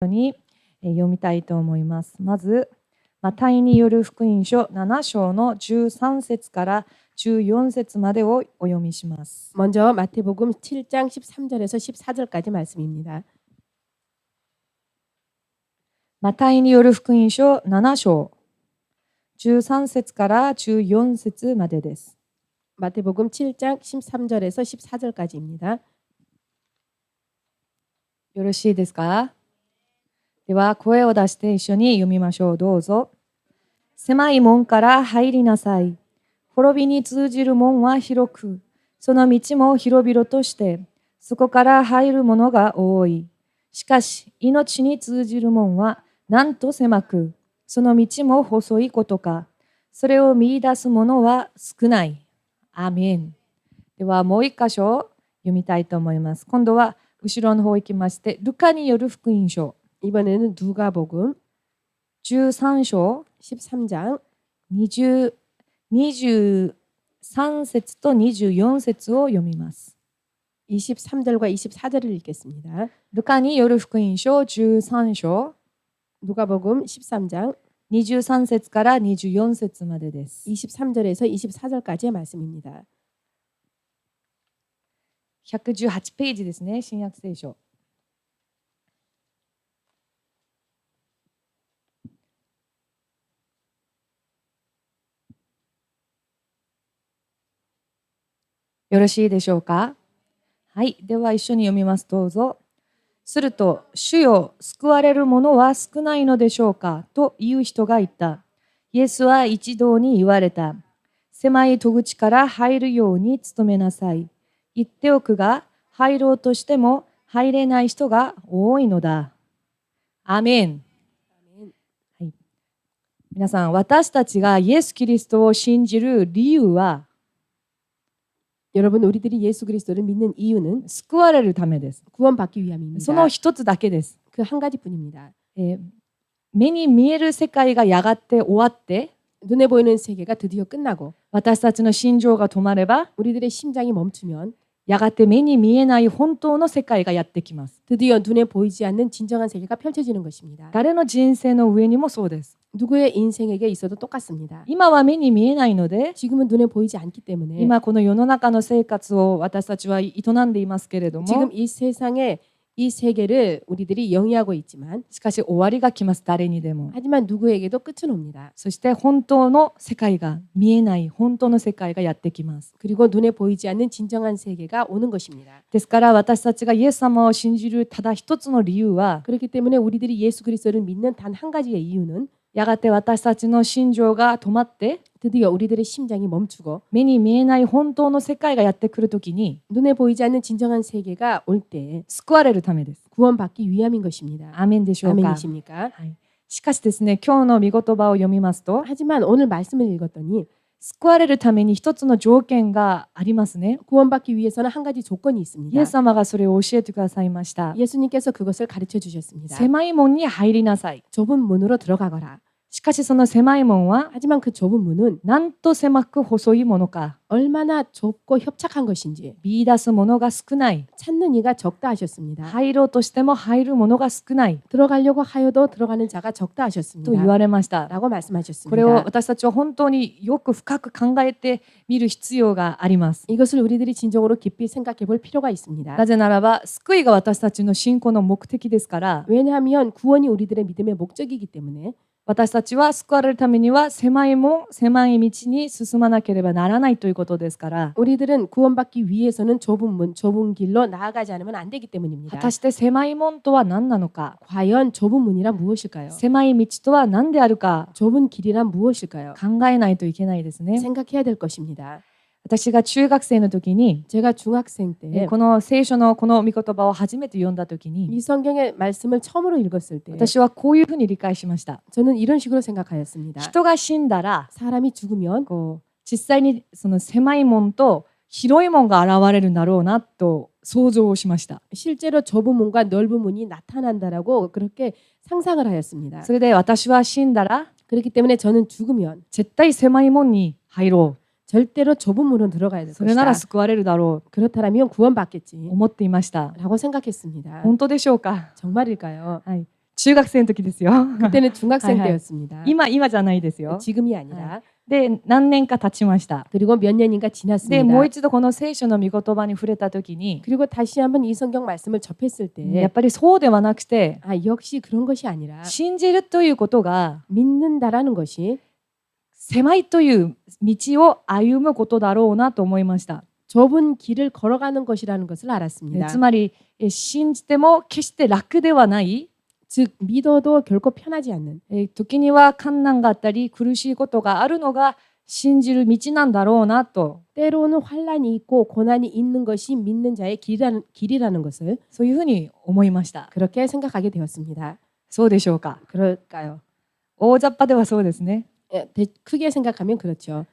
に読みたいと思います。まず、マタイによる福音書7章の13節から14節までをお読みします。 먼저 마태복음 7장 13절에서 14절까지 말씀입니다. マタイによる福音書7章13節から14節までです。 마태복음 7장 13절에서 14절까지입니다. よろしいですか？では声を出して一緒に読みましょう。どうぞ。狭い門から入りなさい。滅びに通じる門は広く、その道も広々として、そこから入る者が多い。しかし、命に通じる門はなんと狭く、その道も細いことか。それを見出す者は少ない。アーメン。ではもう一箇所読みたいと思います。今度は後ろの方行きまして、ルカによる福音書。 이번에는 누가복음 13章 13장 23節と24節を読みます。 23절과 24절을 읽겠습니다. ルカによる福音書13章 누가복음 13장 23節から24節までです。 23절에서 24절까지의 말씀입니다. 118ページですね、新約聖書。よろしいでしょうか？はい、では一緒に読みます。どうぞ。すると、主よ、救われる者は少ないのでしょうかという人がいた。イエスは一同に言われた。狭い戸口から入るように努めなさい。言っておくが、入ろうとしても入れない人が多いのだ。アーメン。はい、皆さん、私たちがイエス・キリストを信じる理由は、 여러분 우리들이 예수 그리스도를 믿는 이유는 救われるためです。 구원받기 위함입니다. その一つだけです。 그 한 가지뿐입니다. 目に見える世界がやがて終わって、 눈에 보이는 세계가 드디어 끝나고 私たちの心情が止まれば、 우리들의 심장이 멈추면 やがて目に見えない本当の世界がやってきます。 드디어 눈에 보이지 않는 진정한 세계가 펼쳐지는 것입니다. 誰の人生の上にもそうです。 누구의 인생에게 있어도 똑같습니다. 今は目に見えないので、 지금은 눈에 보이지 않기 때문에 今この世の中の生活を私たちは営んでいますけれども、 지금 이 세상에 이 세계를 우리들이 영위하고 있지만 しかし終わりが来ます。誰にでも。 하지만 누구에게도 끝은 옵니다. そして本当の世界が見えない本当の世界がやってきます。 그리고 눈에 보이지 않는 진정한 세계가 오는 것입니다. ですから私たちがイエス様を信じるただ一つの理由は、 그렇기 때문에 우리들이 예수 그리스도를 믿는 단 한 가지의 이유는 やがて私たちの心情が止まって、 드디어 우리들의 심장이 멈추고 目に見えない本当の世界がやってくるときに 눈에 보이지 않는 진정한 세계가 올 때 救われるためです。 구원받기 위함인 것입니다. アーメンでしょうか？ 아멘이십니까? はい、しかしですね、今日の御言葉を読みますと、 하지만 오늘 말씀을 읽었더니 救われるために一つの条件がありますね。 구원받기 위해서는 한 가지 조건이 イエ 있습니다. ス様がそれを教えてくださいました。 예수님께서 그것을 가르쳐 주셨습니다. 狭い門に入りなさい。 좁은 문으로 들어가거라. しかしその狭い門は 하지만 그 좁은 문은 なんと狭く細いものか。 얼마나 좁고 협착한 것인지 見出すものが少ない。 찾는 이가 적다 하셨습니다. 入ろうとしても入るものが少ない。 들어가려고 하여도 들어가는 자가 적다 と 하셨습니다. 言われました。 라고 これを 말씀하셨습니다. 私たちは本当によく深く考えてみる必要があります。 이것을 우리들이 진정으로 깊이 생각해 볼 필요가 있습니다. なぜならば、救いが私たちの信仰の目的ですから、 왜냐하면 구원이 우리들의 믿음의 목적이기 때문에 私たちは救われるためには狭い門、狭い道に進まなければならないということですから、 우리들은 구원받기 위해서는 좁은 문, 좁은 길로 나아가지 않으면 안 되기 果 때문입니다. たして狭い門とは何なのか、 과연 좁은 문이란 무엇일까요? 狭い道とは何であるか 좁은 길이란 무엇일까요? 考えないといけないですね。 생각해야 될 것입니다. 私が中学生の時に、 제가 중학생 때 この聖書のこの御言葉を初めて読んだ時に、 이 성경의 말씀을 처음으로 읽었을 때 私はこういうふうに理解しました。 저는 이런 식으로 생각하였습니다. 人が死んだら、 사람이 죽으면 実際にその狭い門と広い門が現れるんだろうなと想像をしました。 실제로 좁은 문과 넓은 문이 나타난다라고 그렇게 상상을 하였습니다. それで私は死んだら 그렇기 때문에 저는 죽으면 絶対狭い門に入ろう。 절대로 좁은 문으로 들어가야 될 それなら 것이다. 救われるだろ 그렇다면 구원받겠지 う思っていました。 라고 생각했습니다. 本当でしょうか？ 정말일까요? はい。中学生の時ですよ。 그때는 중학생 はいはい。 때였습니다. 今じゃないですよ。 지금이 아니라. で、何年か経ちました。 그리고 몇 년인가 で、 지났습니다. もう一度この聖書の御言葉に触れた時に、 그리고 다시 한번 이 성경 말씀을 접했을 やっ 때 ぱりそうではなくて、 역시 그런 것이 아니라 信じるということが 믿는다라는 것이 狭いという道を歩むことだろうなと思いました。 좁은 길을 걸어가는 것이라는 것을 알았습니다. つまり信じても決して楽ではない、 즉 믿어도 결코 편하지 않는 時には困難があったり苦しいことがあるのが信じる道なんだろうなと、 때로는 환란이 있고 고난이 있는 것이 믿는 자의 길이라는 것을 そういうふうに思いました。 그렇게 생각하게 되었습니다. そうでしょうか。 그럴까요? 大雑把ではそうですね。 크게 생각하면 그렇죠.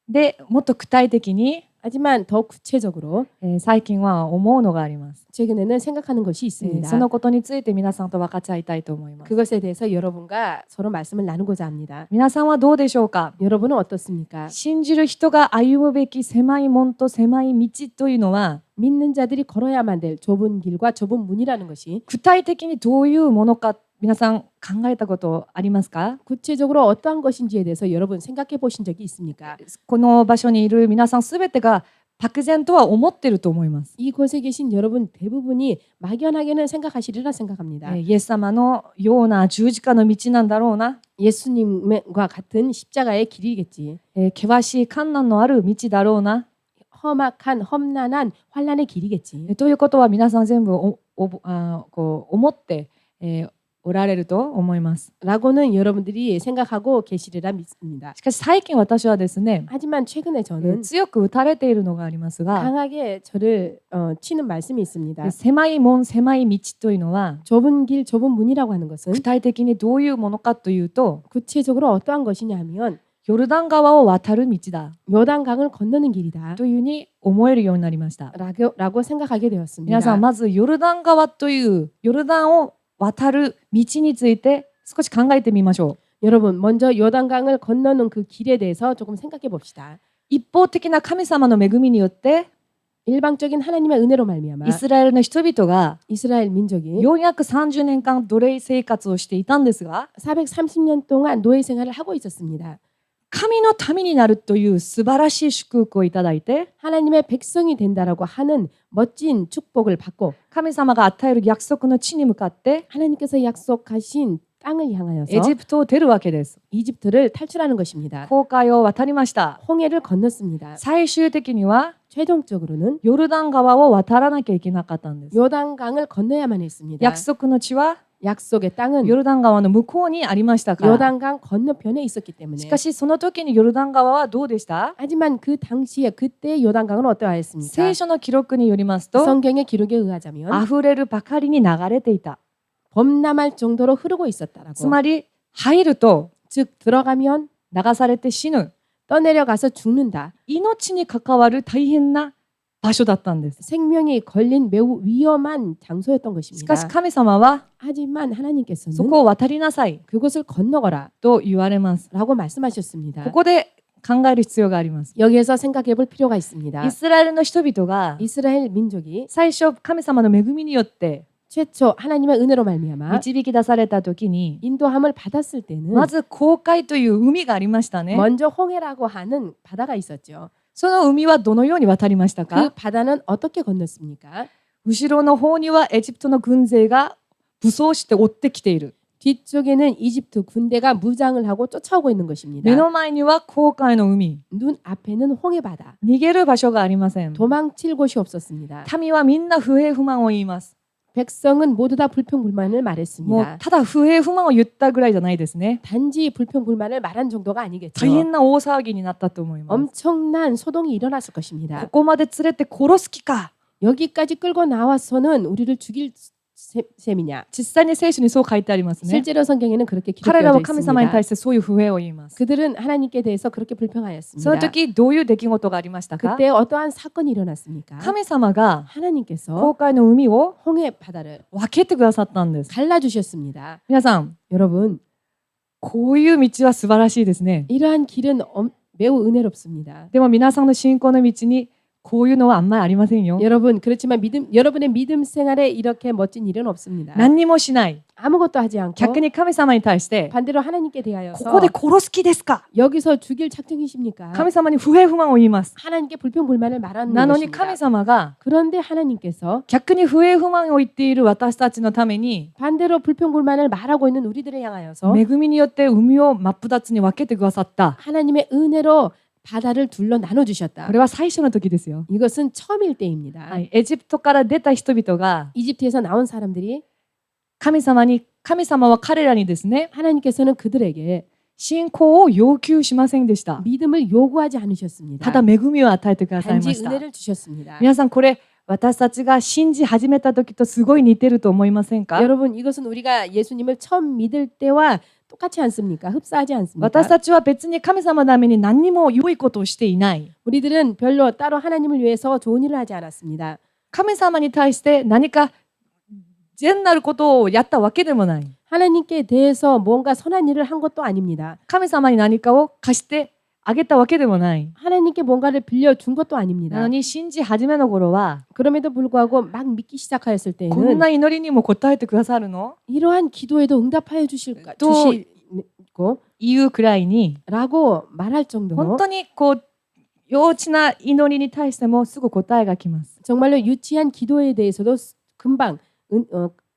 で、もっと具体的に、 하지만 더 구체적으로 最近は思うのがあります。 최근에는 생각하는 것이 있습니다. そのことについて皆さんと分かち合いたいと思います。 그것에 대해서 여러분과 서로 말씀을 나누고자 합니다. 皆さんはどうでしょうか。 여러분은 어떻습니까? 信じる人が歩むべき狭い門と狭い道というのは 믿는 자들이 걸어야만 될 좁은 길과 좁은 문이라는 것이 具体的にどういうものか皆さん考えたことありますか。 구체적으로 어떠한 것인지에 대해서 여러분 생각해 보신 적이 있습니까? この場所にいる皆さんすべてが漠然とは思っていると思います。 이곳에 계신 여러분 대부분이 막연하게는 생각하시리라 생각합니다. イエス様のような十字架の道なんだろうな、 예수님과 같은 십자가의 길이겠지. 険しい困難のある道だろうな、 험악한 험난한 환란의 길이겠지. ということは皆さん全部こう思って、おられると思います。 라고는 여러분들이 생각하고 계시리라 믿습니다. しかし最近私はですね、 하지만 최근에 저는 強く打たれているのがありますが、 강하게 저를 치는 말씀이 있습니다. 狭い門狭い道というのは 좁은 길 좁은 문이라고 하는 것은 具体的にどういうものかというと、 구체적으로 어떠한 것이냐 하면 ヨルダン川を渡る道だ 요단강을 건너는 길이다 というふうに思えるようになりました。 라고 생각하게 되었습니다. 皆さんまずヨルダン川というヨルダンを渡る道について少し考えてみましょう。 여러분 먼저 요단강을 건너는 그 길에 대해서 조금 생각해 봅시다. 一方的な神様の恵みによって 일방적인 하나님의 은혜로 말미암아 イスラエルの人々が 이스라엘 민족이 430年間奴隷生活をしていたんですが、 430년 동안 노예 생활을 하고 있었습니다. 神の民になるという素晴らしい祝福をいただいて、 하나님의 백성이 된다라고 하는 멋진 축복을 받고 神様が与える約束の地に向かって 하나님께서 약속하신 땅을 향하여서 エジプトを出るわけです。 이집트를 탈출하는 것입니다. 紅海を渡りました。 홍해를 건넜습니다. 最終的には 최종적으로는 ヨルダン川を渡らなきゃいけなかったんです。 요단강을 건너야만 했습니다. 約束の地は 약속의 땅은 ヨルダン川の向こうにありましたから。 요단강 건너편에 있었기 때문에 しかしその時にヨルダン川はどうでした？ 하지만 그 당시에 그때 요단강은 어떠하였습니까? 聖書の記録によりますと 성경의 기록에 의하자면 溢れるばかりに流れていた。 범람할 정도로 흐르고 있었다라고. つまり入ると 즉 들어가면 流されて死ぬ、 떠내려가서 죽는다. 命に関わる大変な場所だったんです。 생명이 걸린 매우 위험한 장소였던 しかし 것입니다. 神様は 하지만 하나님께서는 そこを渡りなさい 그곳을 건너거라 と言われます。 라고 말씀하셨습니다. ここで考える必要があります。 여기에서 생각해 볼 필요가 있습니다. イスラエルの人々が 이스라엘 민족이 最初神様の恵みによって 최초 하나님의 은혜로 말미암아 導き出された時に 인도함을 받았을 때는 まず紅海という海がありましたね。 먼저 홍해라고 하는 바다가 있었죠. その海はどのように渡りました 그 か？ 바다는 어떻게 건넜습니까? 後ろの方にはエジプトの軍勢が武装して追ってきている。 뒤쪽에는 이집트 군대가 무장을 하고 쫓아오고 있는 目 것입니다. の前には紅海の海。 눈 앞에는 홍해 바다. 逃げる場所がありません。 도망칠 곳이 없었습니다. 民はみんな不平不満を言います。 백성은 모두 다 불평불만을 もう 말했습니다. ただ不平不満を言ったぐらいじゃないですね。 단지 불평불만을 말한 정도가 아니겠죠. 大変な大騒ぎになったと思います。 엄청난 소동이 일어났을 こ 것입니다. こまで連れて殺す気か。 여기까지 끌고 나와서는 우리를 죽일 셈이냐. 実際に聖書にそう書いてありますね。 실제로 성경에는 그렇게 彼ら 기록되어 は神様に 있습니다. 対してそういう不平を言います。 그들은 하나님께 대해서 그렇게 その 불평하였습니다. 時どういう出来事がありましたか？ 그때 어떠한 사건이 일어났습니까? 神様が 하나님께서 紅海の海を 홍해 바다를 分けてくださったんです。 갈라주셨습니다. 皆さん、 여러분 こういう道は素晴らしいですね。 이러한 길은 매우 은혜롭습니다. でも皆さんの信仰の道にこういうのはあんまりありませんよ。 여러분 그렇지만 여러분의 믿음 생활에 이렇게 멋진 일은 없습니다. 何にもしない。 아무것도 하지 않고 逆に神様に対して 반대로 하나님께 こ 대하여서 こで殺す気ですか 여기서 죽일 작정이십니까? 神様に不平不満を言います。 하나님께 불평불만을 말하는 なのに神 것입니다. 様が 그런데 하나님께서 逆に不平不満を言っている私たちのために 반대로 불평불만을 말하고 있는 우리들을 향하여서 恵みによって海を真っ二つに分けてくださった。 하나님의 은혜로 바다를 둘러 나눠주셨다. これは最初の時ですよ。 이것은 처음일 때입니다. はい、エジプトから出た人々が 이집트에서 나온 사람들이 神様は彼らにですね、 하나님께서는 그들에게 信仰を要求しませんでした。 믿음을 요구하지 않으셨습니다. ただ恵みを与えてくださいま 단지 した。 은혜를 주셨습니다. 皆さんこれ私たちが信じ始めた時とすごい似てると思いませんか？ 여러분 이것은 우리가 예수님을 처음 믿을 때와 똑같지 않습니까? 흡사하지 않습니까? 私たちは別に神様のために何にも良いことをしていない。 우리들은 별로 따로 하나님을 위해서 좋은 일을 하지 않았습니다. 神様に対して何か善なることをやったわけでもない。 하나님께 대해서 뭔가 선한 일을 한 것도 아닙니다. 神様に何かを貸してあげたわけでもない。 하나님께 뭔가를 빌려준 것도 な 아닙니다. のに信じ始めの頃は 그럼에도 불구하고 막 믿기 시작하였을 こん 때에는 な祈りにも答えてくださるの 이러한 기도에도 응답하여 주시고いうくらいに 라고 말할 정도로 本当にこう幼稚な祈りに対してもすぐ答えが来ます。 정말로 유치한 기도에 대해서도 금방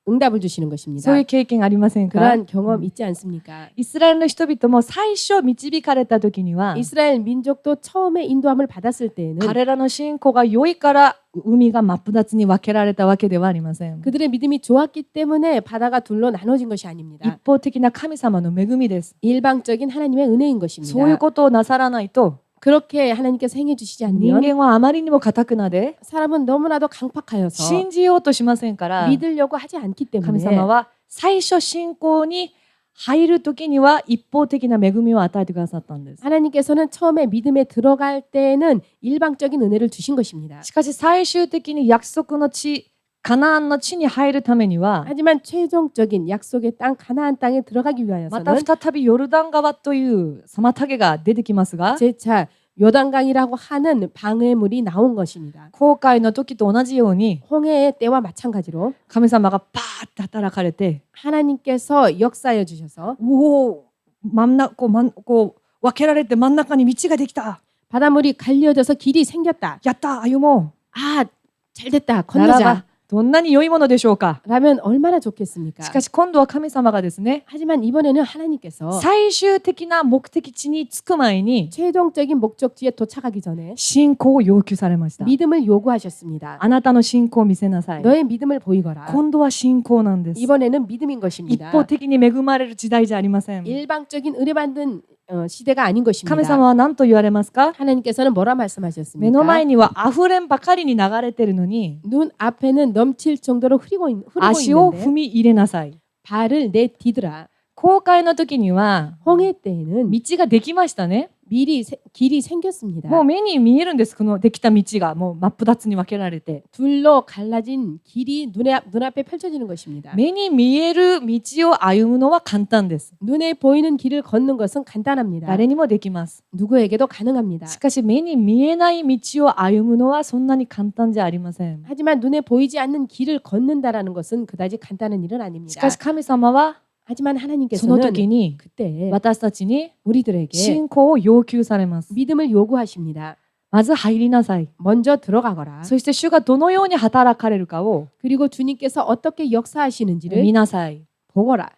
응답을 주시는 것입니다. そういう経験ありませんか？ 그러한 경험 있지 않습니까? イスラエルの人々も最初導かれた時には 이스라엘 민족도 처음에 인도함을 받았을 때에는 彼らの信仰が良いから海が真っ二つに分けられたわけではありません。 그들의 믿음이 좋았기 때문에 바다가 둘로 나눠진 것이 아닙니다. 一方的な神様の恵みです。 일방적인 하나님의 은혜인 そういう 것입니다. ことをなさらないと 그렇게 하나님께서 행해 주시지 人 않으면 間はあまりにも堅くなで 사람은 너무나도 강팍하여서 信じようとしませんから 믿으려고 하지 않기 神 때문에 様は最初信仰に入る時には一方的な恵みを与えてくださったんです。 하나님께서는 처음에 믿음에 들어갈 때에는 일방적인 은혜를 주신 것입니다. しかし最終的に約束の地カナンの地に入るためには 하지만 최종적인 약속의 땅 가나안 땅에 들어가기 また 위하여서는 再びヨルダン川という妨げが出てきますが 재차 요단강이라고 하는 방해물이 나온 것입니다. 航海の時と同じように 홍해의 때와 마찬가지로 神様がパーッと働かれて 하나님께서 역사해 주셔서 おお真ん中こう分けられて真ん中に道ができた 바닷물이 갈려져서 길이 생겼다. やった歩も 아, 잘 됐다. うなら 건너자. ばどんなに良いものでしょうか。 라면 얼마나 좋겠습니까? しかし今度は神様がですね 하지만 이번에는 하나님께서 最終的な目的地に着く前に 최종적인 목적지에 도착하기 전에 信仰を要求されました。 믿음을 요구하셨습니다. あなたの信仰を見せなさい。 너의 믿음을 보이거라. 今度は信仰なんです。 이번에는 믿음인 一 것입니다. 方的に恵まれる時代じゃありません。 일방적인 은혜받는 시대가 아닌 神 것입니다. 様は何と言われますか？ 하나님께서는 뭐라 目の 말씀하셨습니까? 前には溢れんばかりに流れてるのに 눈 앞에는 넘칠 정도로 흐르고 足を 있는데 踏み入れなさい。 발을 내디드라. 航海の時には 홍해 때에는 道ができましたね。 길이 생겼습니다. もう目に見えるんです。このできた道がもう真っ二つに分けられて。 둘로 갈라진 길이 눈앞에 펼쳐지는 것입니다. 目に見える道を歩むのは簡単です。 눈에 보이는 길을 걷는 것은 간단합니다. 誰にもできます。 누구에게도 가능합니다. しかし目に見えない道を歩むのはそんなに簡単じゃありません。 하지만 눈에 보이지 않는 길을 걷는다라는 것은 그다지 간단한 일은 し 아닙니다. かし神様は 하지만 その 하나님께서는 時に 그때 私たちに 우리들에게 信仰を要求されます。 믿음을 요구하십니다. まず入りなさい。 먼저 들어가거라. そして主がどのように働かれるかを 그리고 주님께서 어떻게 역사하시는지를 見なさい。 보거라.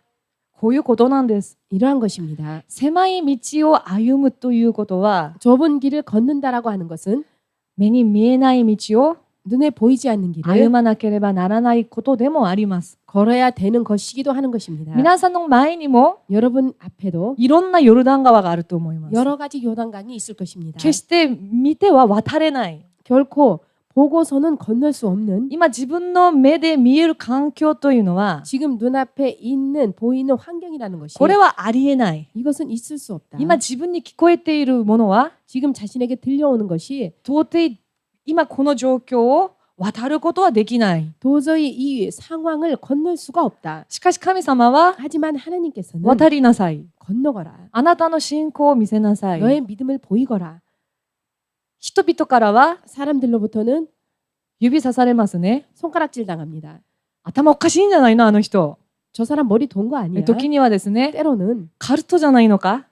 こういうことなんです。 이러한 것입니다. 狭い道を歩むということは 좁은 길을 걷는다라고 하는 것은 目に見えない道を 눈에 보이지 않는 歩 길을 まなければならないことでもあります。 걸어야 되는 것이기도 하는 것입니다. 皆さんの前にも 여러분 앞에도 いろんなヨルダン川があると思います。 여러 가지 요단강이 있을 것입니다. 決して見ては渡れない。 결코 보고서는 건널 수 없는 今自分の目で見える環境というのは 지금 눈앞에 있는 보이는 환경이라는 것이 これはありえない。 이것은 있을 수 없다. 今自分に聞こえているものは 지금 자신에게 들려오는 것이 到底今この状況を渡ることはできない。 도저히 이 상황을 건널 수가 없다. しかし神様は 하지만 하나님께서는 渡りなさい。 건너거라. あなたの信仰を見せなさい。 너의 믿음을 보이거라. 人々からは 사람들로부터는 指さされますね。 손가락질 당합니다. 頭おかしいんじゃないのあの人。 저 사람 머리 돈 거 아니야? 時にはですね、 때로는 カルトじゃないのか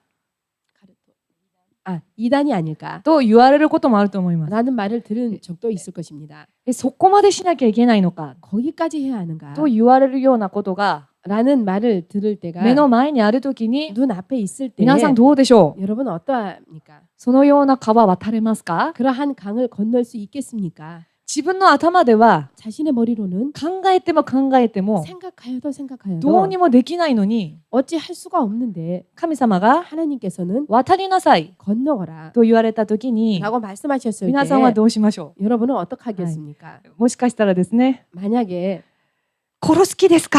이단이 아닐까? と言われることもあると思います。 라는 말을 들은 적도 있을 것입니다. そこまでしなきゃいけないのか 거기까지 해야 하는가? と言われるようなことが 라는 말을 들을 때가 目の前にあるときに 눈 앞에 있을 때 皆さんどうでしょう 여러분 어떠합니까? そのような川渡れますか 그러한 강을 건널 수 있겠습니까? 自分の頭では 자신의 머리로는 考えても考えても 생각하여도 どう 생각하여도 にもできないのに 어찌 할 수가 없는데 神様が 하나님께서는 渡りなさい 건너거라 と言われたときに 라고 말씀하셨을 皆さんは 때 どうしましょ 여러분은 어떻게 하겠습니까? うもしかしたらですね 만약에 殺す気ですか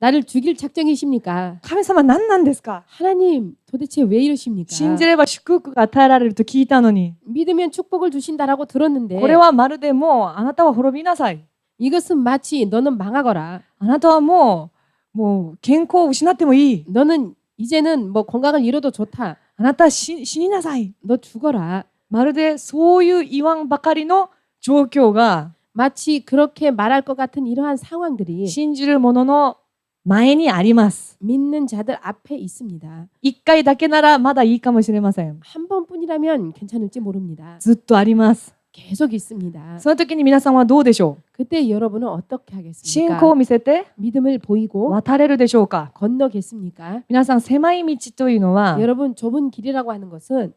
나를 죽일 작정이십니까? 神様何なんですか 하나님 도대체 왜 이러십니까? 信じれば祝福が与えられると聞いたのに 믿으면 축복을 주신다라고 들었는데 これはまるでもうあなたは滅びなさい 이것은 마치 너는 망하거라. あなたはもう健康を失ってもいい 너는 이제는 뭐 건강을 잃어도 좋다. あなたは死になさい 너 죽어라. まるでそういう言わんばかりの状況が 마치 그렇게 말할 것 같은 이러한 상황들이 信じる者の前にあります。 믿는 자들 앞에 있습니다. 一回だけならまだいいかもしれません。 한 번뿐이라면 괜찮을지 모릅니다. ずっとあります。 계속 있습니다. その時に皆さんはどうでしょう 그때 여러분은 어떻게 信仰 하겠습니까? を見せて 믿음을 보이고 渡れるでしょうか 건너겠습니까? 皆さん狭い道というのは 여러분 좁은 길이라고 하는 것은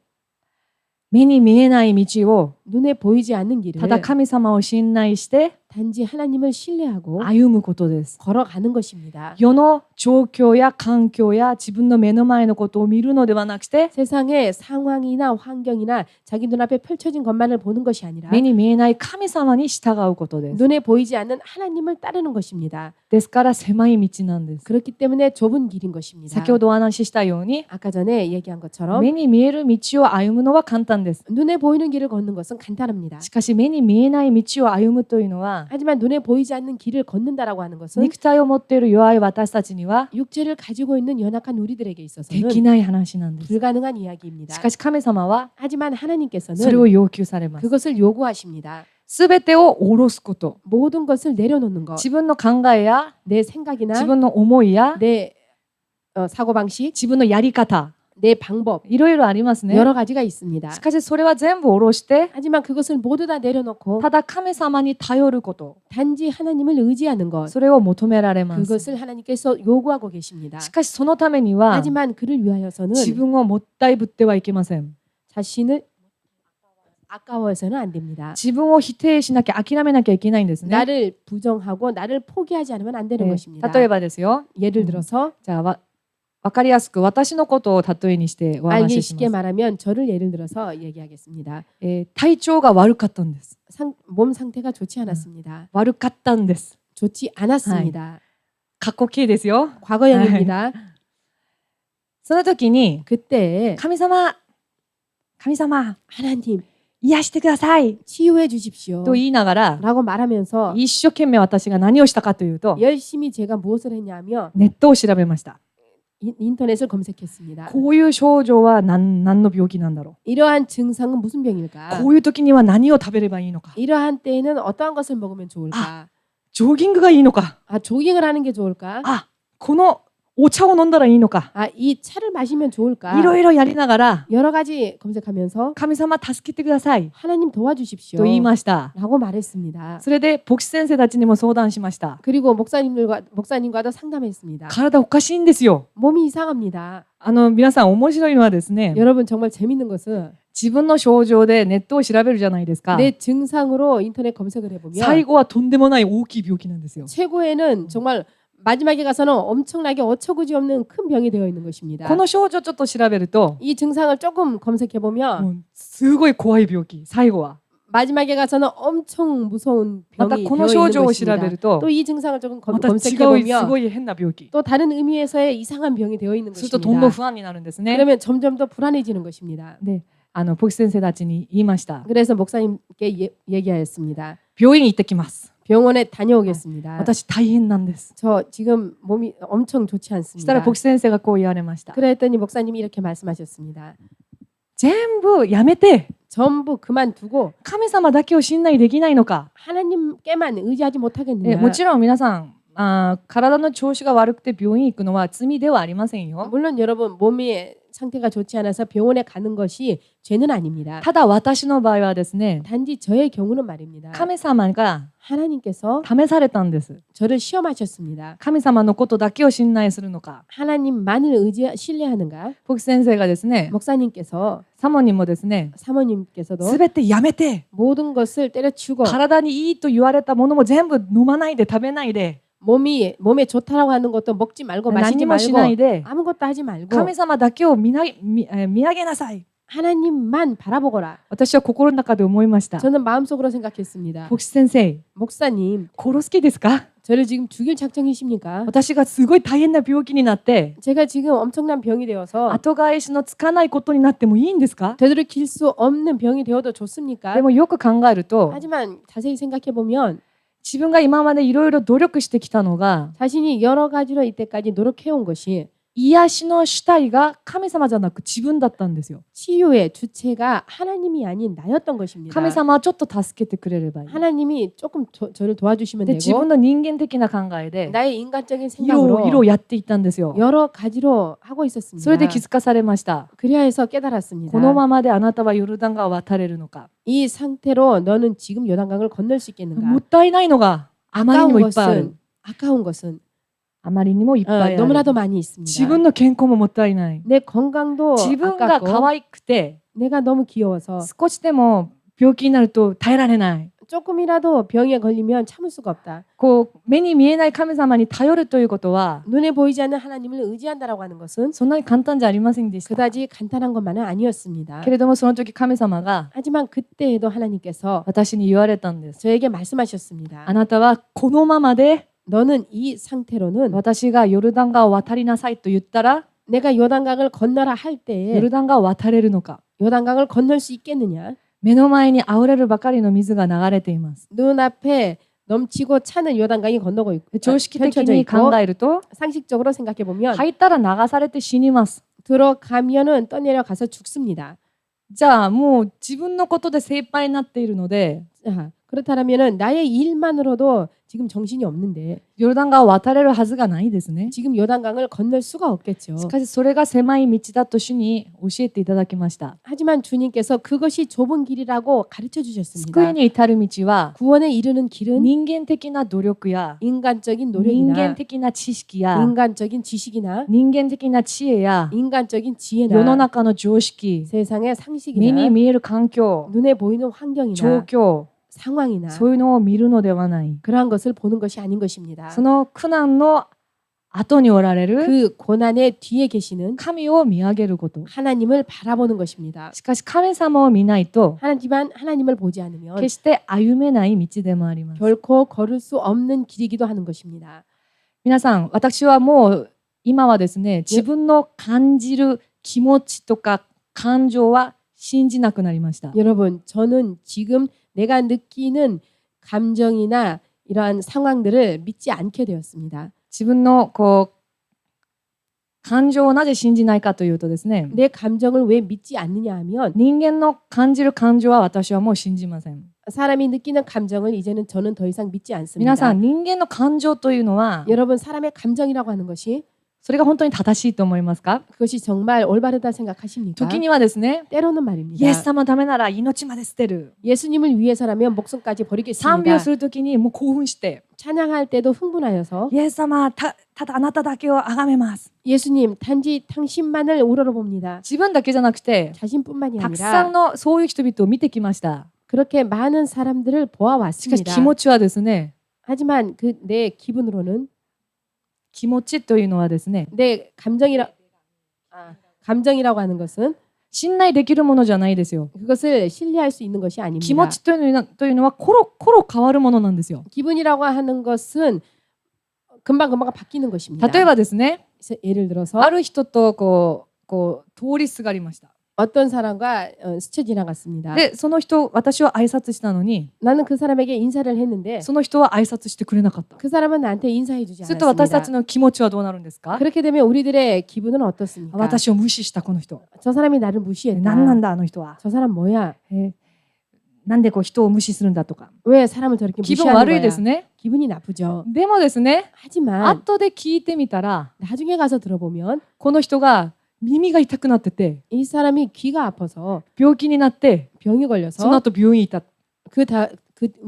目に見えない道を 눈에 보이지 않는 た 길을 だ神様を信頼して 단지 하나님을 신뢰하고 歩むことです。 걸어가는 것입니다. 世の状況や環境や自分の目の前のことを見るのではなくて 세상의 상황이나 환경이나 자기 눈앞에 펼쳐진 것만을 보는 것이 아니라 目に見えない神様に従うことです。 눈에 보이지 않는 하나님을 따르는 것입니다. ですから狭い道なんです。 그렇기 때문에 좁은 길인 것입니다. 先ほどお話ししたように 아까 전에 얘기한 것처럼 目に見える道を歩むのは簡単です。 눈에 보이는 길을 걷는 것은 간단합니다. しかし目に見えない道を歩むというのは 하지만 눈에 보이지 않는 길을 걷는다라고 하는 것은 肉体を持っている弱い私たちには 육체를 가지고 있는 연약한 우리들에게 でき 있어서는 ない話なんです。 불가능한 이야기입니다. しかし神様は 하지만 それを 하나님께서는 要求されます。 그것을 요구하십니다. すべてを下ろすこと。 모든 것을 내려놓는 것, 自分の考えや 내 생각이나 自分の思いや 내 사고방식, 自分のやり方 내 방법 いろいろありますね。 여러 가지가 있습니다. しかしそれは全部下ろして 하지만 그것을 모두 다 내려놓고 ただ神様に頼ること 단지 하나님을 의지하는 것, それを求められます。 그것을 하나님께서 요구하고 계십니다. しかしそのためには 하지만 그를 위하여서는 自分をもったいぶってはいけません。 자신을 아까워서는 안 됩니다. 自分を否定しなきゃ諦めなきゃいけないんですね。 나를 부정하고 나를 포기하지 않으면 안 되는 것입니다. 例えばですよ。 예를 들어서 じゃあわかりやすく私のことを例えにしてお 알기 話しし 쉽게 ます。 말하면 저를 예를 들어서 얘기하겠습니다. 体調が悪かったんです。 몸 상태가 좋지 않았습니다. 悪かったんです。 좋지 않았습니다. 過去形ですよ。 과거형입니다. その時に 그때 神様 하나님 癒してください 치유해 주십시오. と言いながら 라고 말하면서 一生懸命私が何をしたかというと 열심히 제가 무엇을 했냐면 ネットを調べました。 인터넷을 검색했습니다. こういう症状は何の病気なんだろ 이러한 증상은 무슨 う。 병일까? こういう時には何を食べればいいのか。 이러한 때에는 어떠한 것을 먹으면 좋을까? ジョギングがいいのか。 조깅을 하는 게 좋을까? このお茶を飲んだらいいのか。 이 차를 마시면 좋을까? いろいろやりながら 여러 가지 검색하면서 神様助けてください 하나님 도와주십시오. と言いました。 라고 말했습니다. それで牧師先生たちにも相談しました。 그리고 목사님과도 상담했습니다. 体おかしいんですよ。 몸이 이상합니다. 皆さん面白いのはですね、 여러분 정말 재밌는 것은 自分の症状でネットを調べるじゃないですか。 내 증상으로 인터넷 검색을 해보면 最後はとんでもない大きい病気なんですよ。 최고에는 정말 마지막에 가서는 엄청나게 어처구니 없는 큰 병이 되어 있는 것입니다. この症状ちょっと調べると、 이 증상을 조금 검색해보면 もうすごい怖い病気。最後は。 마지막에 가서는 엄청 무서운 また 병이 この 되어 症 있는 状を調べ 것입니다. ると、 또 이 증상을 조금 また違うす 검색해보면 ごい変な病気。 또 다른 의미에서의 이상한 병이 되어 있는 するとどんどん 것입니다. 不安になるんですね。 그러면 점점 더 불안해지는 것입니다. で、牧師先生たちに言いました。 그래서 목사님께 얘기하였습니다. 病院に行ってきます。 병원에 다녀오겠습니다. 私大変なんです。 저 지금 몸이 엄청 좋지 したら 않습니다. 牧師先生がこう言われました。 그랬더니 목사님이 이렇게 말씀하셨습니다. 全部やめて 전부 그만두고 神様だけを信頼できないのか。 하나님께만 의지하지 も 못하겠느냐. ちろん皆さん体の調子が悪くて病院行くのは罪ではありませんよ。 물론 여러분 몸이 상태가 좋지 않아서 병원에 가는 것이 죄는 아닙니다. ただ私の場合はですね、 단지 저의 경우는 말입니다. 神様が 하나님께서 試されたんです。 저를 시험하셨습니다. 神様のことだけを信頼するのか。 하나님만을 신뢰하는가? 牧師先生がですね、 목사님께서 サモにもですね、 사모님께서도 すべてやめて、 모든 것을 때려치우고 体にいいと言われたものも全部飲まないで食べないで、 몸에 좋다라고 하는 것도 먹지 말고 何 마시지 もしない 말고 で、 아무것도 하지 말고 神様だけを見上げなさい。 하나님만 바라보거라. 私は心の中で思いました。 저는 마음속으로 생각했습니다. 牧師先生、 목사님, 殺す気ですか？ 저를 지금 죽일 작정이십니까? 私がすごい大変な病気になって、 제가 지금 엄청난 병이 되어서 後返しのつかないことになってもいいんですか？ 되돌이킬 수 없는 병이 되어도 좋습니까? でもよく考えると、 하지만 자세히 생각해 보면 自分が今までいろいろ努力してきたのが、 자신이 여러 가지로 이때까지 노력해온 것이 癒しの主体が神様じゃなく自分だったんですよ。 치유의 주체가 하나님이 아닌 나였던 것입니다. 神様はちょっと助けてくれればいい。 하나님이 조금 저를 도와주시면 で、自 되고 分の人間的な考えで 나의 인간적인 いろい 생각으로 ろやっていったんですよ。 여러 가지로 하고 있었습니다. それで気づかされました。 그리하 해서 깨달았습니다. このままであなたはヨルダン川を渡れるのか。 이 상태로 너는 지금 요단강을 건널 수 も 있겠는가? ったいないのがあまりにもいっぱいある。 아까운 것은 あまりにもいっぱいある。 너무나도 많이 있습니다. 自分の健康ももったいない。 내 건강도 自分が 아깝고 可愛くて 내가 너무 귀여워서 少しでも病気になると耐えられない。 조금이라도 병에 걸리면 참을 수가 없다. こう目に見えない神様に頼るということは 눈에 보이지 않는 하나님을 의지한다라고 하는 것은 そんなに簡単じゃありませんでした。 그다지 간단한 것만은 아니었습니다. けれどもその時神様が 하지만 그때에도 하나님께서 私に言われたんです。 저에게 말씀하셨습니다. あなたはこのままで 너는 이 상태로는 私がヨルダン川を渡りなさいと言ったら 내가 요단강을 건너라 할 ヨ 때에 ルダン川を渡れるのか。 요단강을 건널 수 있겠느냐? 目の前に溢れるばかりの水が流れています。 눈앞에 넘치고 차는 요단강이 건너고 있고 常識的 펼쳐져 に 있고 考えると 상식적으로 생각해 보면 入ったら流されて死にます。 들어가면은 떠내려가서 죽습니다. じゃあもう自分のことで精一杯になっているので 자, 그렇다면은 나의 일만으로도 지금 정신이 없는데 ヨルダン川を渡れるはずがないですね。 지금 요단강을 건널 수가 없겠죠. しかしそれが狭い道だと主に教えていただきました。 하지만 주님께서 그것이 좁은 길이라고 가르쳐 救い 주셨습니다. に至る道は 구원에 이르는 길은 人間的な努力や 인간적인 人間 노력이나 的な知識や 인간적인 지식이나 人間的な知恵や 인간적인 世の 지혜나 中の常識 세상의 目に 상식이나 見える環境 눈에 보이는 状 환경이나 況 상황이나 そういうのを見るのではない。 그러한 것을 보는 것이 아닌 것입니다. その苦難の後におられる 그 고난의 뒤에 계시는 神を見上げること。 하나님을 바라보는 것입니다. しかし神様を見ないと 하지만 하나님을 보지 않으면 決して歩めない道でもあります。 결코 걸을 수 없는 길이기도 하는 것입니다. 皆さん、私はもう今はですね、自分の感じる気持ちとか感情は信じなくなりました。 여러분, 저는 지금 내가 느끼는 감정이나 이러한 상황들을 믿지 않게 되었습니다. 自分の感情をなぜ信じないかというとですね、 내 감정을 왜 믿지 않느냐 하면 人間の感じる感情は私はもう信じません。 사람이 느끼는 감정을 이제는 저는 더 이상 믿지 皆 않습니다. さん、人間の感情というのは 여러분, 사람의 감정이라고 하는 것이 それが本当に正しいと思いますか？ 그것이 정말 올바르다 생각하십니까? 時にはですね、 때로는 イ 말입니다. エス様のためなら命まで捨てる。 예수님을 위해서라면 목숨까지 賛美 버리겠습니다. をするときにもう興奮して、 찬양할 때도 흥분하여서 イエス様ただあなただけを崇めます。 예수님 단지 당신만을 우러러봅니다. 自分だけじゃなくて、 자신뿐만이 たくさ 아니라 んのそういう人々を見てきました。 그렇게 많은 사람들을 しかし 보아왔습니다. 気持ちはですね、 하지만 그 내 기분으로는 気持ちというのはですね、 내 감정이라고 하는 것은 信頼できるものじゃないですよ。 그것을 신뢰할 수 있는 것이 気 아닙니다. 持ちというのはコロコロ変わるものなんですよ。 기분이라고 하는 것은 금방금방 바뀌는 것입니다. 例えばですね、 그래서 예를 들어서 ある人と通りすがりました。 어떤 사람과 스쳐 지나갔습니다. で、その人、私は挨拶したのに、 나는 그 사람에게 인사를 했는데 その人は挨拶してくれなかった。 그 사람은 나한테 인사해주지 すると私た 않았습니다. ちの気持ちはどうなるんですか？ 그렇게 되면 우리들의 기분은 어떻습니까? 私を無視したこの人。 저 사람이 나를 何 무시했다. なんだあの人は。 저 사람 뭐야? なんでこう人を無視するんだとか。 왜 사람을 저렇게 気分 무시하는 悪いで 거야? すね。 기분이 나쁘죠. でもですね、 하지만 後で聞いてみたら、 나중에 가서 들어보면 この人が耳が痛くなってて、 이 사람이 귀가 아파서 病気になって、 병이 その 걸려서 後病院にいた 그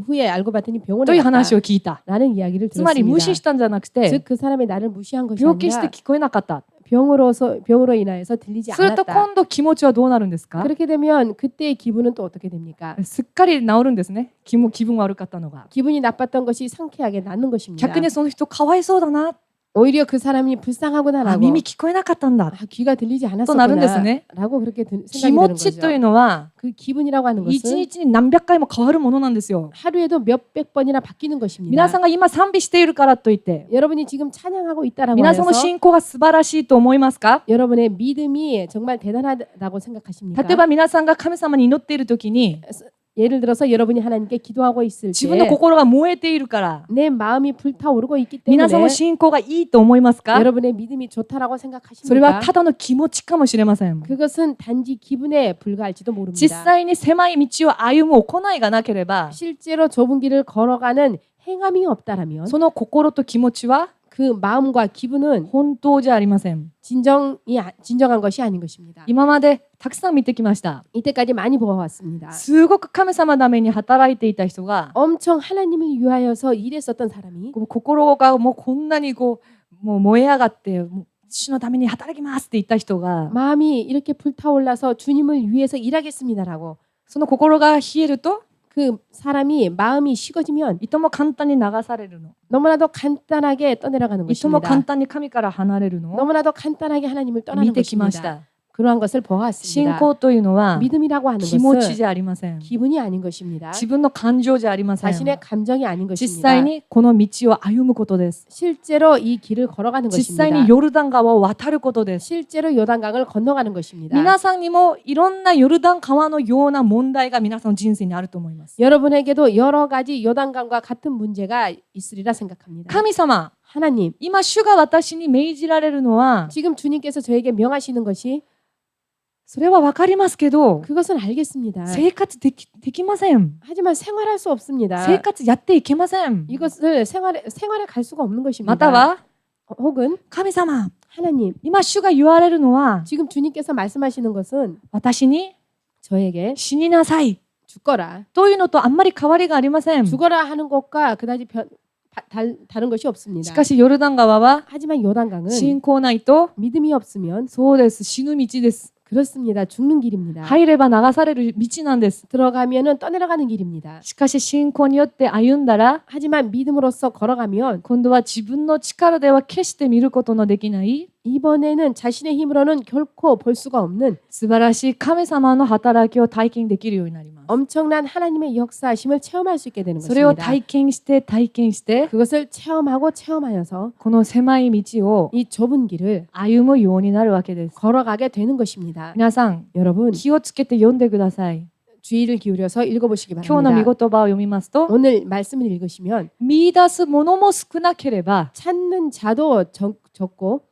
후에 알고 봤더니 と 병원에 いう話を 갔다. 聞いた。 라는 이야기를 つまり無視 들었습니다. したんじゃなく 즉 て、 그 사람이 나를 무시한 것이 病気して 아니라 聞こえなかった。 병으로 인하여서 들리지 すると 않았다. 今度気持ちはどうなるんですか？ 그렇게 되면 그때의 기분은 또 어떻게 됩니까? すっかり治るんですね。気分悪かったのが。 기분이 나빴던 것이 상쾌하게 낫는 것입니다. 逆にその人かわいそうだな。 오히려 그 사람이 あ、 불쌍하구나라고 耳聞こえなかったんだ。 귀가 들리지 となるんですね。 않았었구나라고 그렇게 気 생각이 持 드는 ちという 거죠. のは 그 기분이라고 하는 一 것은 日に何百回も変わるものなんですよ。 하루에도 몇백 번이나 바뀌는 皆 것입니다. さんが今賛美しているからといって、 여러분이 지금 찬양하고 있다라고 皆さんの 해서 信仰が素晴らしいと思いますか？ 여러분의 믿음이 정말 대단하다고 생각하십니까? 例えば皆さんが神様に祈っているときに、 예를 들어서 여러분이 하나님께 기도하고 있을 自分の 때 心が燃えているから、 내 마음이 불타오르고 있기 皆さん 때문에 の信仰がいいと思いますか？ 여러분의 믿음이 좋다라고 それは 생각하십니까? ただの気持ちかもしれません。 그것은 단지 기분에 불과할지도 実 모릅니다. 際に狭い道を歩む行いがなければ、 실제로 좁은 길을 걸어가는 행함이 없다라면 その心と気持ちは 그 마음과 기분은 本当じゃありません。 진정한 것이 아닌 것입니다. 今までたくさん見てきました。 이때까지 많이 보아왔습니다. すごく神様のために働いていた人が、 엄청 하나님을 위하여서 일했었던 사람이 こう心がもうこんなにもう燃え上がってもう主のために働きますって言った人が、 마음이 이렇게 불타올라서 주님을 위해서 일하겠습니다라고 その心が冷えると 그 사람이 마음이 식어지면 いとも簡単に流されるの。 너무나도 간단하게 떠내려가는 いとも簡 것입니다. 単に神から離れるのを 너무나도 간단하게 하나님을 떠나는 見てきまし 것입니다. た。 그러한 것을 信 보았습니다. 仰というのは 믿음이라고 하는 気持ち 것은 じゃありません。 기분이 아닌 것입니다. 自分の感情じゃありません。 자신의 감정이 아닌 実 것입니다. 際にこの道を歩むことです。 실제로 이 길을 걸어가는 実際 것입니다. にヨルダン川を渡ることです。 실제로 요단강을 건너가는 것입니다. 皆さんにもいろんなヨルダン川のような問題が皆さんの人生にあると思います。 여러분에게도 여러 가지 요단강과 같은 문제가 있으리라 생각합니다. 神様、 하나님, 今主が私に命じられるのは、 지금 주님께서 저에게 명하시는 것이 それはわかりますけど、 그것은 알겠습니다. 生活できません。 하지만 생활할 수 없습니다. 生活やっていけません。 이것을 생활에 갈 수가 없는 ま 것입니다. たは、 혹은 神様、 하나님, 今主が言われるのは、 지금 주님께서 말씀하시는 것은 私に 저에게 死になさい 죽거라. というのとあんまり変わりがありません。 죽어라 하는 것과 그다지 다른 것이 し 없습니다. かしヨルダン川は 하지만 요단강은 信仰ないと、 믿음이 없으면 そうです、死ぬ道です。 그렇습니다. 죽는 길입니다. 入れば流される道なんです。 들어가면은 떠내려가는 길입니다. しかし信仰によって歩んだら、 하지만 믿음으로써 걸어가면 今度は自分の力では決して見ることのできない 이번에는 자신의 힘으로는 결코 볼 수가 없는 素晴らしい神様の働きを体験できるようになります。 엄청난 하나님의 역사하심을 체험할 수 있게 되는 それを 것입니다. 体験して 그것을 체험하고 체험하여서 この狭い道を 이 좁은 길을 歩むようになるわけです。 걸어가게 되는 것입니다. 皆さん、 여러분 気をつけて読んでください。 주의를 기울여서 읽어보시기 今日の御 바랍니다. 言葉を読みますと、 오늘 말씀을 읽으시면 見出すものも少なければ、 찾는 자도 적고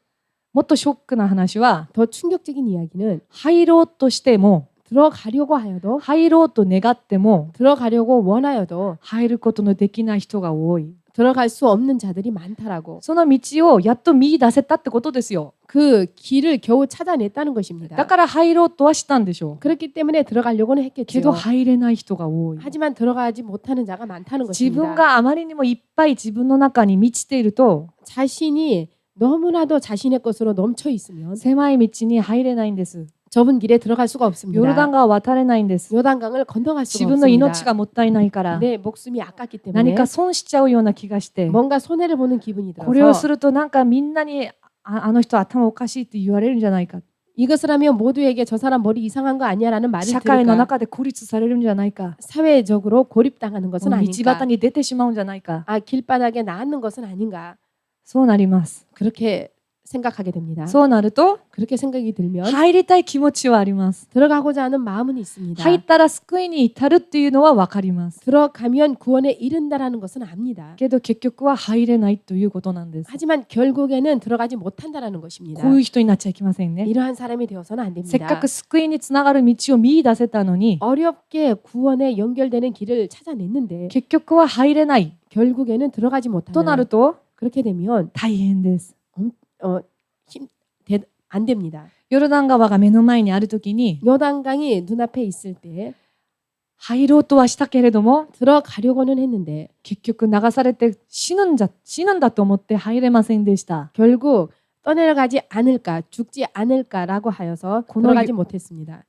もっとショックな話は、 더 충격적인 이야기는 入ろうとしても、 들어가려고 하여도 入ろうと願っても、 들어가려고 원하여도 入ることのできない人が多い。 들어갈 수 없는 자들이 많다라고. その道をやっと見出せたってことですよ。 그 길을 겨우 찾아냈다는 것입니다. だから入ろうとはしたんでしょう。 그렇기 때문에 들어가려고는 け 했겠죠. ど入れない人が多い。 하지만 들어가지 못하는 자가 많다는 自分 것입니다. があまりにもいっぱい自分の中に満ちていると、 자신이 너무나도 자신의 것으로 넘쳐 있으면 狭い道に入れないんです。 좁은 길에 들어갈 수가 ヨルダン 없습니다. 川を渡れないんです。 요단강을 건너갈 自 수가 分の命 없습니다. がもったいないから、 내 목숨이 아깝기 何 때문에 か損しちゃうような気がして、 뭔가 손해를 보는 기분이 これをす 들어서 るとなんかみんなにあの人頭おかしいって言われるんじゃないか。 이것을 하면 모두에게 저 사람 머리 이상한 거 아니야라는 말을 社会の 들을까. 中で孤立されるんじゃないか。 사회적으로 고립당하는 것은 道 아닌가. 端に出てしまうんじゃないか。 길바닥에 나앉는 것은 아닌가. そうなります。 그렇게 생각하게 됩니다. そうなると 그렇게 생각이 들면 入りたい気持ちはあります。 들어가고자 하는 마음은 있습니다. 入ったら救いに至るっていうのは分かります。 들어가면 구원에 이른다라는 것은 압니다. けど結局は入れないということなんです。 하지만 결국에는 들어가지 못한다라는 것입니다. こういう人になっちゃいけませんね。 이러한 사람이 되어서는 안 せっか 됩니다. く救いにつながる道を見出せたのに 어렵게 구원에 연결되는 길을 찾아냈는데 結局は入れない 결국에는 들어가지 となる 못하는 と 그렇게 되면 大変です。 안 됩니다. ヨルダン川が目の前にあるときに 요단강이 눈앞에 있을 때 入ろうとはしたけれども 들어가려고는 했는데 結局流されて死ぬんだと思って入れませんでした。 결국 떠내려가지 않을까 죽지 않을까라고 하여서 들어가지 못했습니다.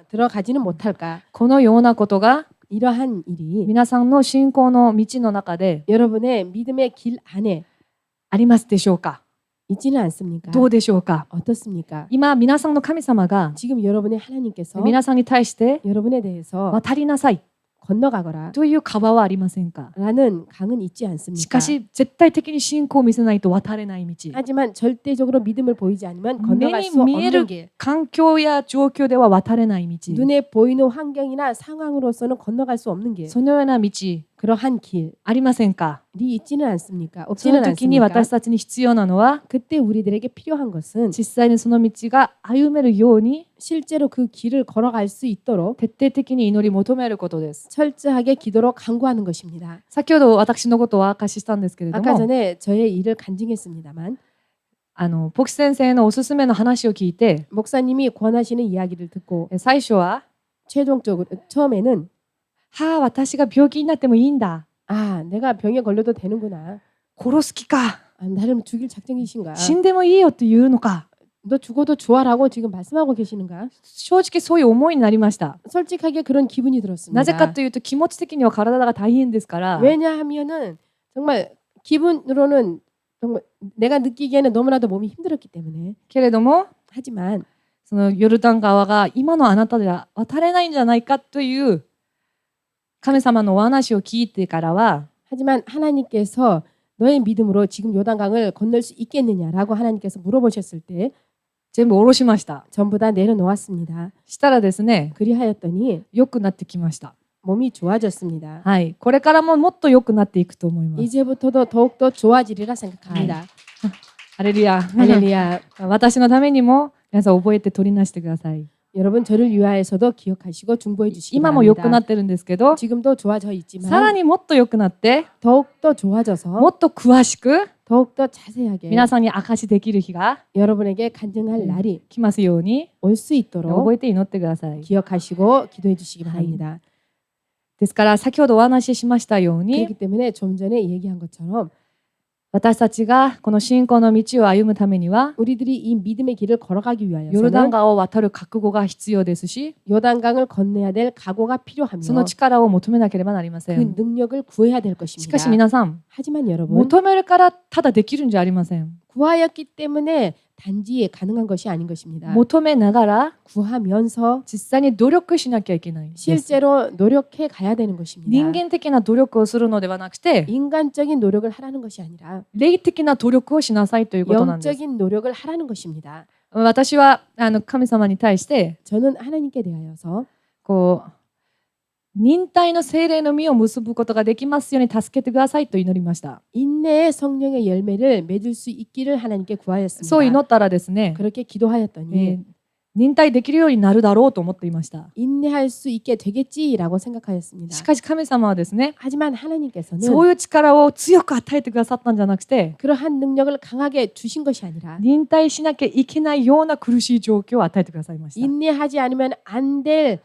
들어가지는 못할까 このようなことが 이러한 일이 皆さんの信仰の道の中で 여러분의 믿음의 길 안에 ありますでしょうか。 있지는 않습니까? どうでしょうか。 어떻습니까? 今皆さんの神様が 지금 여러분의 하나님께서 皆さんに対して 여러분에 대해서 渡りなさい 건너가거라 という川はありませんか。 라는 강은 있지 し 않습니까? かし絶対的に信仰を見せないと渡れない道。 하지만 절대적으로 믿음을 보이지 않으면 건너갈 수目に見える 없는 길 環境や状況では渡れない道。 눈에 보이는 환경이나 상황으로서는 건너갈 수 없는 길 そのような道 그러한 길이 ありませんか。 있지는 않습니까? その 없지는 時に 않습니까? 私たちに必要なのは 그때 우리들에게 필요한 것은 実際にその道が歩めるように 실제로 그 길을 걸어갈 수 있도록 徹底的に祈り求めることです。 철저하게 기도로 강구하는 것입니다. 先ほど私のことを明かししたんですけれど 아까 も 전에 저의 일을 간증했습니다만 ポキ先生のおすすめの話を聞いて 목사님이 권하시는 이야기를 듣고 最初は 최종적으로 처음에는 はあ私が病気になってもいいんだ 아 내가 병에 걸려도 되는구나. 殺す気か 아, 나를 죽일 작정이신가? 死んでもいいよって言うのか 너 죽어도 좋아라고 지금 말씀하고 계시는가? 正直そういう思いになりました。 솔직하게 그런 기분이 なぜか 들었습니다. というと気持ち的には体が大変ですから 왜냐하면은 정말 기분으로는 정말 내가 느끼기에는 너무나도 몸이 힘들었기 때문에 けれども 하지만 そのヨルダン川が今のあなたでは渡れないんじゃないかという神様のお話を聞いてからは 하지만 하나님께서 너의 믿음으로 지금 요단강을 건널 수 있겠느냐라고 하나님께서 물어보셨을 때 全部下ろしました。 전부 다 내려놓았습니다. したらですね 그리하였더니 良くなってきました。 몸이 좋아졌습니다. はい、これからももっと良くなっていくと思います。 이제부터도 더욱더 좋아지리라 생각합니다. ハレルヤ。 할렐루야. 私のためにも皆さん覚えて取りなしてください。 여러분 저를 위하여서도 기억하시고 중보해 주시기 今も良くな 바랍니다. ってるんですけど 지금도 좋아져 さら 있지만 にもっと良くなって 더욱더 も 좋아져서 っと詳しく 더욱더 자세하게 皆さんに証しできる日が 여러분에게 간증할 날이 来ますように 올 수 있도록 覚えて祈ってください。 기억하시고 기도해 주시기 바랍니다. ですから先ほどお話ししましたように 그렇기 때문에 좀 전에 얘기한 것처럼 私たちがこの信仰の道を歩むためには 우리들이 이 믿음의 길을 걸어가기 ヨルダン 위하여서는 川を渡る覚悟が必要ですし 요단강을 건너야 될 각오가 필요하며 その力を求めなければなりませ 그 ん。 능력을 구해야 될 し 것입니다. かし皆さん 하지만 여러분 求めるからただできるんじゃありません。 구하였기 때문에 단지 가능한 것이 아닌 것입니다. 求めながら 구하면서 実際に努力しなきゃいけないんです。 실제로 노력해 가야 되는 것입니다. 人間的な努力をするのではなくて 인간적인 노력을 하라는 것이 아니라 霊的な努力をしなさいということなんです。 영적인 노력을 하라는 것입니다. 私は神様に対して 저는 하나님께 대하여서 こう忍耐の聖霊の実を結ぶことができますように助けてくださいと祈りました。 인내의 성령의 열매를 맺을 수 있기를 하나님께 구하였습니다. そう祈ったらですね、 그렇게 기도하였더니 忍耐できるようになるだろうと思っていました。 인내할 수 있게 되겠지라고 생각하였습니다. しかし神様はですね、 하지만 하나님께서는 そういう力を強く与えてくださったんじゃなくて、 그러한 능력을 강하게 주신 것이 아니라 忍耐しなきゃいけないような苦しい状況を与えてくださいました。 인내하지 않으면 안 될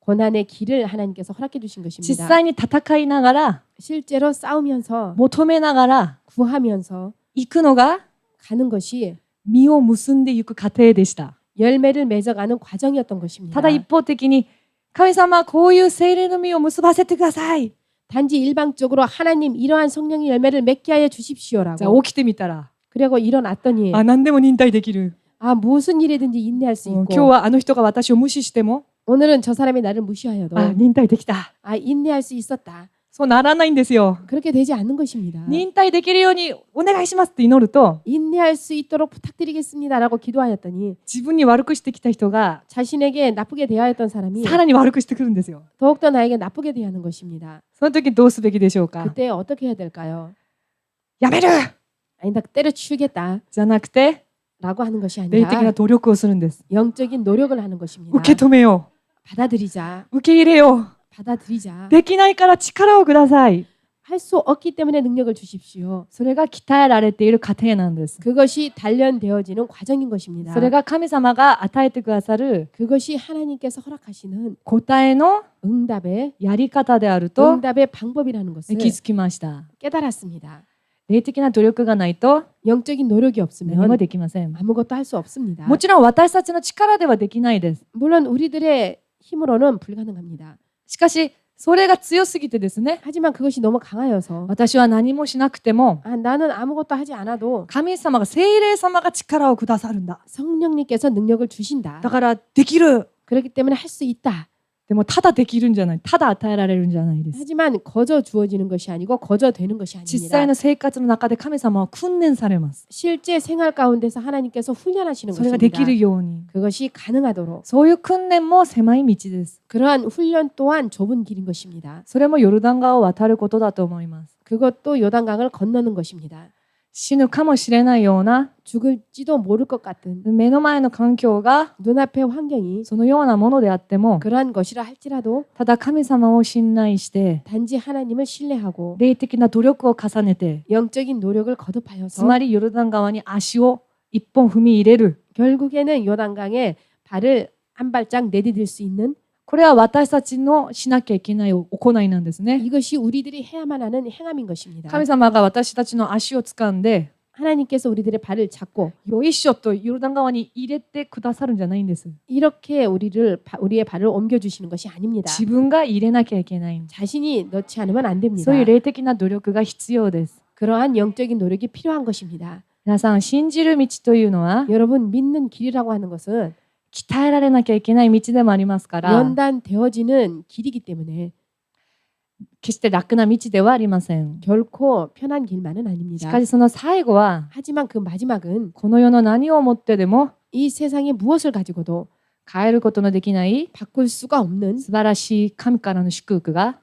고난의 길을 하나님께서 허락해 주신 実 것입니다. 際に戦いながら、 실제로 싸우면서 求めながら 구하면서 行くのが 가는 것이 実を結んでいく過程でした。 열매를 맺어가는 과정이었던 것입니다. ただ一方的に神様こういう聖霊の実を結ばせてください。 단지 일방적으로 하나님 이러한 성령의 열매를 맺게 하여 じゃあ 주십시오라고 起きてみたら、 그리고 일어났더니 あ、何でも忍耐できる。 아 무슨 일이든지 인내할 수 今 있고 日はあの人が私を無視しても、 오늘은 저 사람이 나를 무시하여도 あ、忍耐できた。 아 인내할 수 있었다. そうならないんですよ。 그렇게 되지 않는 것입니다. 忍耐できるようにお願いしますって祈ると 인내할 수 있도록 부탁드리겠습니다라고 기도하였더니 自分に悪くしてきた人が 자신에게 나쁘게 대하였던 사람이 さらに悪くしてくるんですよ。 더욱더 나에게 나쁘게 대하는 것입니다. その時どうすべきでしょうか。 그때 어떻게 해야 될까요? やめる 아니다 때려치우겠다 じゃなくて 라고 하는 것이 霊的な 아니라 努力をするんです。 영적인 노력을 하는 것입니다. 受け止めよ 받아들이자 う。受け入れよ 받아들이자 う。できないから力をください。 할 수 없기 때문에 능력을 주십시오. それが鍛えられている過程なんです。 그것이 단련되어지는 과정인 것입니다. それが神様が与えてくださる 그것이 하나님께서 허락하시는 答えの 응답의 やり方であると 응답의 방법이라는 것을 気づきました。 깨달았습니다. 霊的な努力がないと 영적인 노력이 何も 없으면 できません。 아무것도 할 수 없습니다. もちろん私たちの力ではできないです。 물론 우리들의 힘으로는 불가능합니다. しかしそれが強すぎてですね、 하지만 그것이 너무 강하여서 私は何もしなくても 나는 아무것도 하지 않아도 神様が、聖霊様が力をくださるんだ。 성령님께서 능력을 주신다. だからできる。 그렇기 때문에 할 수 있다. でもただできるんじゃない。ただ与えられるんじゃないです。 하지만 거저 주어지는 것이 아니고 거저 되는 것이 実際 아닙니다. の生活の中で神様は訓練されます。 실제 생활 가운데서 하나님께서 훈련하시는 それができ 것입니다. るように。 그것이 가능하도록 そういう訓練も狭い道です。 그러한 훈련 또한 좁은 길인 것입니다. それもヨルダン川を渡ることだと思います。 그것도 요단강을 건너는 것입니다. 死ぬかもしれないような 죽을지도 모를 것 같은 目の前の環境が 눈앞의 환경이 そのようなものであっても、 그러한 것이라 할지라도 ただ神様を信頼して 단지 하나님을 신뢰하고 霊的な努力を重ねて、 영적인 노력을 つ 거듭하여서 まりヨルダン川に足を一本踏み入れる。 결국에는 요단강에 발을 한 발짝 내디딜 수 있는 これは私たちのしなきゃいけない行いなんですね。 이것이 우리들이 해야만 하는 행함인 것입니다. 神様が私たちの足を掴んで、 하나님께서 우리들의 발을 잡고 よいしょとヨルダン川に入れてくださるんじゃないんです。 이렇게 우리의 발을 옮겨주시는 것이 아닙니다. 自分が入れなきゃいけないんです。 자신이 넣지 않으면 안 됩니다. そういう霊的な努力が必要です。 그러한 영적인 노력이 필요한 것입니다. 皆さん、信じる道というのは 여러분 믿는 길이라고 하는 것은 鍛えられなきゃいけない道でもありますから、 연단되어지는 길이기 때문에 決して楽な道ではありません。 결코 편한 길만은 し 아닙니다. かしその最後は、 하지만 그 마지막은 この世の何をもってでも 이 세상의 무엇을 가지고도 変えることのできない 바꿀 수가 없는 素晴らしい神からの祝福が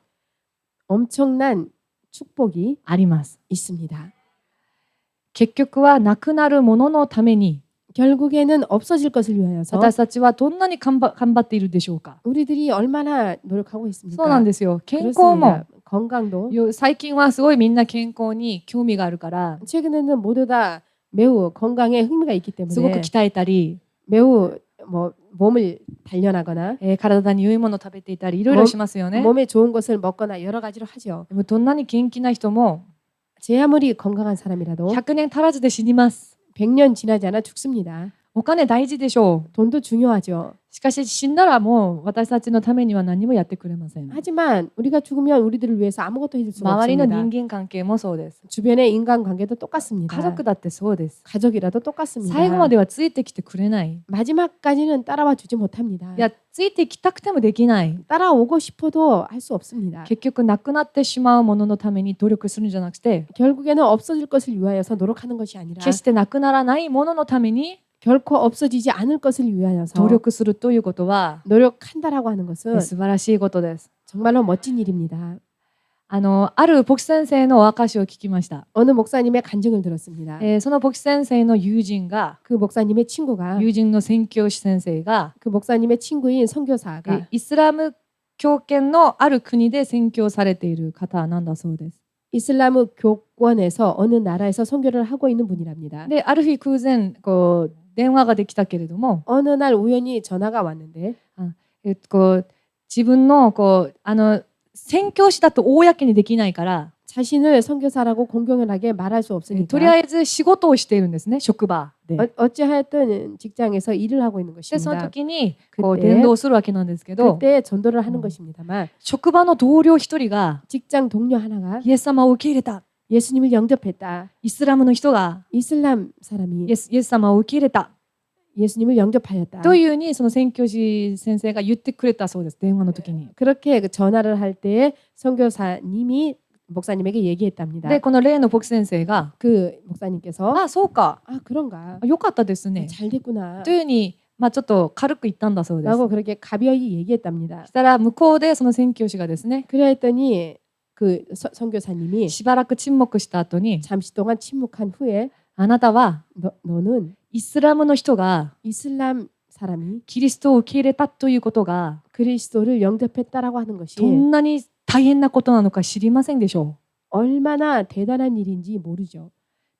엄청난 축복이 あります。 있습니다. 結局はなくなるもののために 결국에는 없어질 것을 위하여서 私たちはどんなに頑張っているでしょうか。 우리들이 얼마나 노력하고 있습니까? そうなんですよ。健康も 그렇습니다. 건강도 最近はすごいみんな健康に興味があるから 최근에는 모두 다 매우 건강에 흥미가 있기 すごく 때문에 鍛えたり、 매우 몸을 단련하거나 体に良いものを食べていたりいろいろしますよね。 몸에 좋은 것을 먹거나 여러 가지로 하죠. でもどんなに元気な人も 제 아무리 건강한 사람이라도 100年足らずで死にます。 100년 지나지 않아 죽습니다. お金大事でしょう。 돈도 중요하죠. しかし死んだらもう私たちのためには何もやってくれません。 하지만 우리가 죽으면 우리들을 위해서 아무것도 해줄 수가 周りの 없습니다. 人間関係もそうです。 주변의 인간관계도 똑같습니다. 家族だってそうです。 가족이라도 똑같습니다. 最後まではついてきてくれない。 마지막까지는 따라와 주지 못합니다. いや、ついてきたくてもできない。 따라오고 싶어도 할 수 없습니다. 結局なくなってしまうもののために努力するんじゃなくて、 결국에는 없어질 것을 위하여서 노력하는 것이 아니라 決してなくならないもののために 결코 없어지지 않을 것을 위하여서 努力するということは 노력한다라고 하는 것은 素晴らしいことです。 정말로 멋진 일입니다. ある牧師先生のお証を聞きました。 어느 목사님의 간증을 들었습니다. その牧師先生の友人が、 그 목사님의 친구가 友人の宣教師先生が、 그 목사님의 친구인 선교사가 イスラム教圏のある国で宣教されている方なんだそうです。 이슬람 교권에서 어느 나라에서 선교를 하고 있는 분이랍니다. で、ある日偶然電話ができたけれども、 어느 날 우연히 전화가 왔는데 自分の宣教師だと公にできないから、 자신을 선교사라고 공공연하게 말할 수 と 없으니까 りあえず仕事をしているんですね、職場で。 어찌하였든 직장에서 일을 하고 있는 で、その 것입니다. 時に 그때 伝道するわけなんですけど、 그때 전도를 하는 것입니다만 職場の同僚一人が 직장 동료 하나가 イエス様を受け入れた。 예수님을 영접했다. イスラムの人が 이슬람 사람이 イエス様を受け入れた。 예수님을 영접하였다. というふうにその宣教師先生が言ってくれたそうです。電話の時に。 그렇게 그 전화를 할 때에 선교사님이 목사님에게 얘기했답니다. で、この例の牧師先生が、 그 목사님께서 あ、そうか。 아 그런가 よかったですね。 잘 됐구나 というふうに、ちょっと軽く言ったんだそうです。 라고 그렇게 가벼이 얘기했답니다. そしたら向こうでその宣教師がですね、 그래 했더니 그 선교사님이 しばらく沈黙した後に、 잠시 동안 침묵한 후에 あなたは 너는 イスラムの人が 이슬람 사람이 キリストを受け入れたということが 그리스도를 영접했다라고 하는 것이 どんなに大変なことなのか知りませんでしょう。 얼마나 대단한 일인지 모르죠.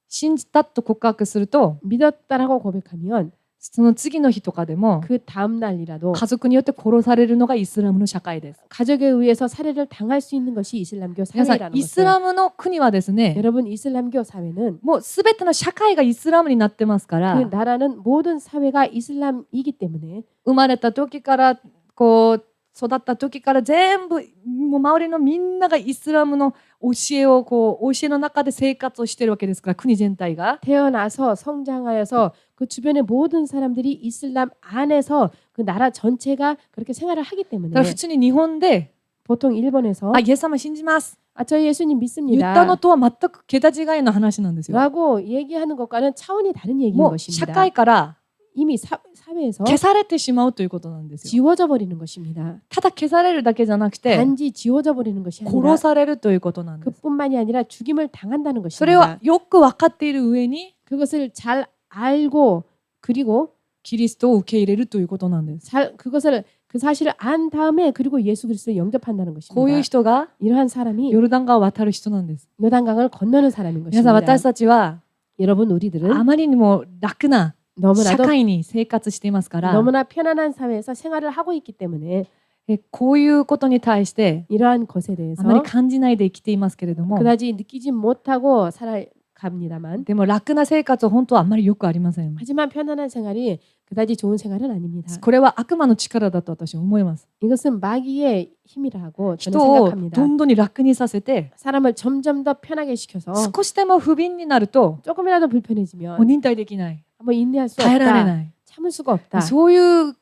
信じたと告白すると、 믿었다라고 고백하면 その次の日とかでも 그 다음 날이라도 家族によって殺されるのがイスラムの社会です。 가족에 의해서 살해를 당할 수 있는 것이 이슬람교 皆さん、 사회라는 イス 것을 ラムの国はですね、 여러분 이슬람교 사회는 もうすべての社会がイスラムになってますか 그 ら、 나라는 모든 사회가 이슬람이기 때문에 生まれた時からこう育った時から全部もう周りのみんながイスラムの教えを教えの中で生活をしているわけですから、国全体が。 태어나서 성장하여서 그 주변의 모든 사람들이 이슬람 안에서 그 나라 전체가 그렇게 생활을 하기 だ 때문에 から普通に日本で 보통 일본에서 イエス様信じます 아, 저 예수님 言ったの 믿습니다 とは全く桁違いの話なんですよ。 라고 얘기하는 것과는 차원이 다른 얘기인 もう社 것입니다. 会から 이미 사회에서 消されてしまうということなんですよ。 지워져 버리는 것입니다. ただ消されるだけじゃなくて 단지 지워져 버리는 것이 殺 아니라 されるということなんです。 그뿐만이 아니라 죽임을 당한다는 それを 것입니다. よく分かっている上に 그것을 잘 알고 그리고 キリストを受け入れるということなんです。 그것을 그 사실을 안 다음에 그리고 예수 그리스도를 영접한다는 こういう 것입니다. 人が 이러한 사람이 ヨルダン川を渡る人なんです。 요단강을 건너는 사람인 皆さん、 것입니다. 私たちは 여러분 우리들은 あまりにも楽な社 너무나도 会に生活していますから、 너무나 편안한 사회에서 생활을 하고 있기 때문에 こういうことに対して 이러한 것에 あ 대해서 まり感じないで生きていますけれども、 그다지 느끼지 못하고 살아갑니다만 でも楽な生活は本当はあんまりよくありません。 하지만 편안한 생활이 그다지 좋은 생활은 아닙니다. これは悪魔の力だと私は思います。 이것은 마귀의 힘이라고 저는 人を 생각합니다. どんどんに楽にさせて、 사람을 점점 더 편하게 시켜서 少しでも不憫になると 조금이라도 もう 불편해지면 忍耐できない、 뭐 인내할 수 耐えられ 없다, ない、 참을 수가 없다. そういう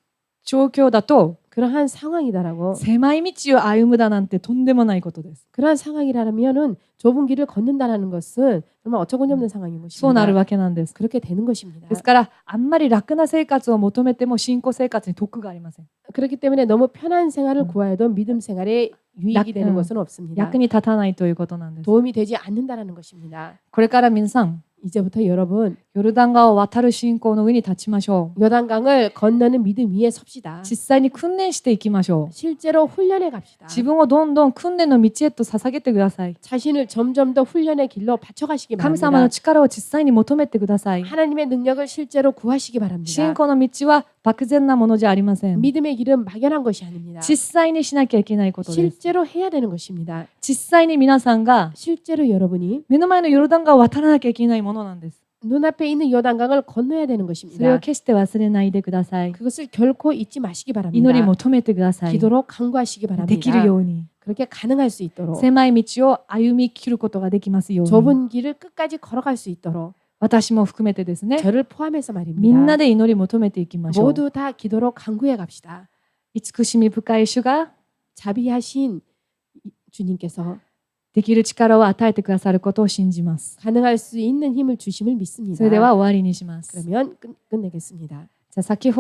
状況だと 그러한 상황이다라고 狭い道を歩むだなんてとんでもないことです。 그러한 상황이라면은 좁은 길을 걷는다라는 것은 정말 어처구니없는 상황인 そうなる 것입니다. わけなんです。 그렇게 되는 것입니다. ですからあんまり楽な生活を求めても信仰生活に得がありません。 그렇기 때문에 너무 편한 생활을 구하여도 믿음 생활에 유익이 되는 약- 것은 없습니다. 役に立たないということなんです。 도움이 되지 않는다라는 것입니다. これから皆さん、 이제부터 여러분 ヨルダン川を渡る信仰の上に立ちましょう。 요단강을 건너는 믿음 위에 섭시다. 実際に訓練していきましょう。 실제로 훈련해 갑시다. 自分をどんどん訓練の道へと捧げてください。 자신을 점점 더 훈련의 길로 바쳐가시기 神 바랍니다. 様の力を実際に求めてください。 하나님의 능력을 실제로 구하시기 信 바랍니다. 仰の道は漠然なものじゃありません。 믿음의 길은 막연한 것이 아닙니다. 実際にしなきゃいけないことです。 실제로 해야 되는 것입니다. 実際に皆さんが 실제로 여러분이 目の前のヨルダン川を渡らなきゃいけないものなんです。 눈앞에 있는 요단강을 건너야 되는 それを 것입니다. 決して忘れないでください。 그것을 결코 잊지 마시기 祈り 바랍니다. 求めてください。 기도로 간구하시기 できる 바랍니다. ように。 그렇게 가능할 수 있도록 狭い道を歩み切ることができますように。 좁은 길을 끝까지 걸어갈 수 있도록 私も含めてですね。 저를 포함해서 みんな 말입니다. で祈り求めていきましょう。 모두 다 기도로 간구해 갑시다. 慈しみ深い主が 자비하신 주님께서 できる力を与えてくださることを信じます。 가능할 수 있는 힘을 주심을 믿습니다. それでは終わりにします。 그러면 끝내겠습니다. じゃあ先ほど